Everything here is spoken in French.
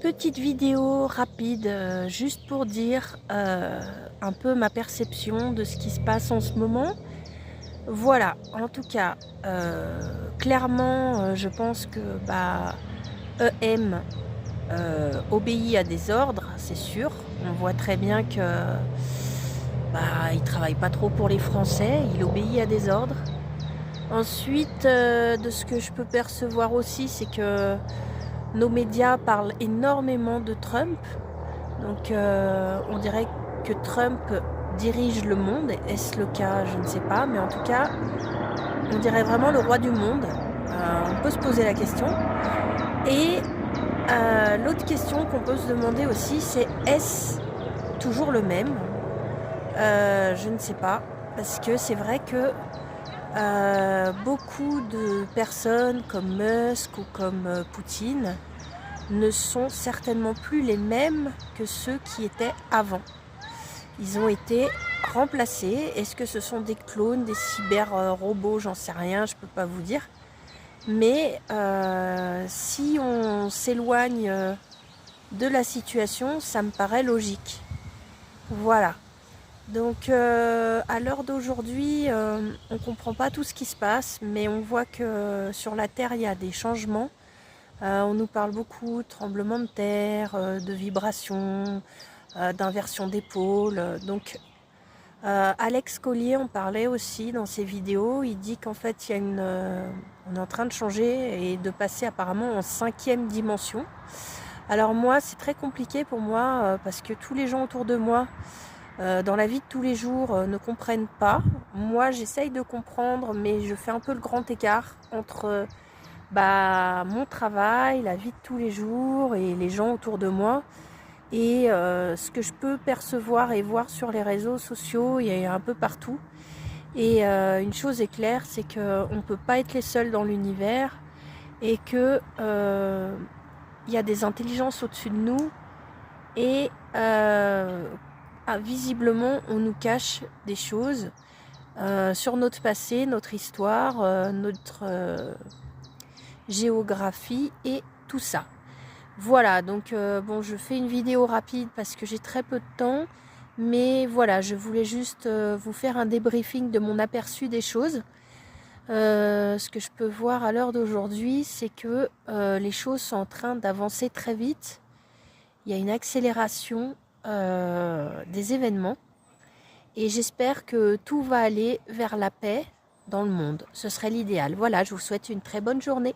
petite vidéo rapide, juste pour dire un peu ma perception de ce qui se passe en ce moment. Voilà, en tout cas, clairement, je pense que EM obéit à des ordres, c'est sûr. On voit très bien que il travaille pas trop pour les Français, il obéit à des ordres. Ensuite, de ce que je peux percevoir aussi, c'est que nos médias parlent énormément de Trump. Donc on dirait que Trump dirige le monde. Est-ce le cas? Je ne sais pas. Mais en tout cas, on dirait vraiment le roi du monde. On peut se poser la question. Et l'autre question qu'on peut se demander aussi, c'est est-ce toujours le même? Je ne sais pas. Parce que c'est vrai que beaucoup de personnes comme Musk ou comme Poutine ne sont certainement plus les mêmes que ceux qui étaient avant. Ils ont été remplacés. Est-ce que ce sont des clones, des cyber-robots? J'en sais rien, je peux pas vous dire. Mais si on s'éloigne de la situation, ça me paraît logique. Voilà. Donc à l'heure d'aujourd'hui, on ne comprend pas tout ce qui se passe, mais on voit que sur la Terre, il y a des changements. On nous parle beaucoup de tremblements de terre, de vibrations, d'inversion des pôles. Donc Alex Collier en parlait aussi dans ses vidéos. Il dit qu'en fait, on est en train de changer et de passer apparemment en 5e dimension. Alors moi, c'est très compliqué pour moi parce que tous les gens autour de moi, dans la vie de tous les jours, ne comprennent pas. Moi, j'essaye de comprendre, mais je fais un peu le grand écart entre mon travail, la vie de tous les jours et les gens autour de moi. Et ce que je peux percevoir et voir sur les réseaux sociaux, il y a un peu partout. Et une chose est claire, c'est qu'on ne peut pas être les seuls dans l'univers et que il y a des intelligences au-dessus de nous et visiblement on nous cache des choses sur notre passé, notre histoire, notre géographie et tout ça. Voilà, donc je fais une vidéo rapide parce que j'ai très peu de temps, mais voilà, je voulais juste vous faire un débriefing de mon aperçu des choses. Ce que je peux voir à l'heure d'aujourd'hui, c'est que les choses sont en train d'avancer très vite. Il y a une accélération des événements et j'espère que tout va aller vers la paix dans le monde. Ce serait l'idéal. Voilà, je vous souhaite une très bonne journée.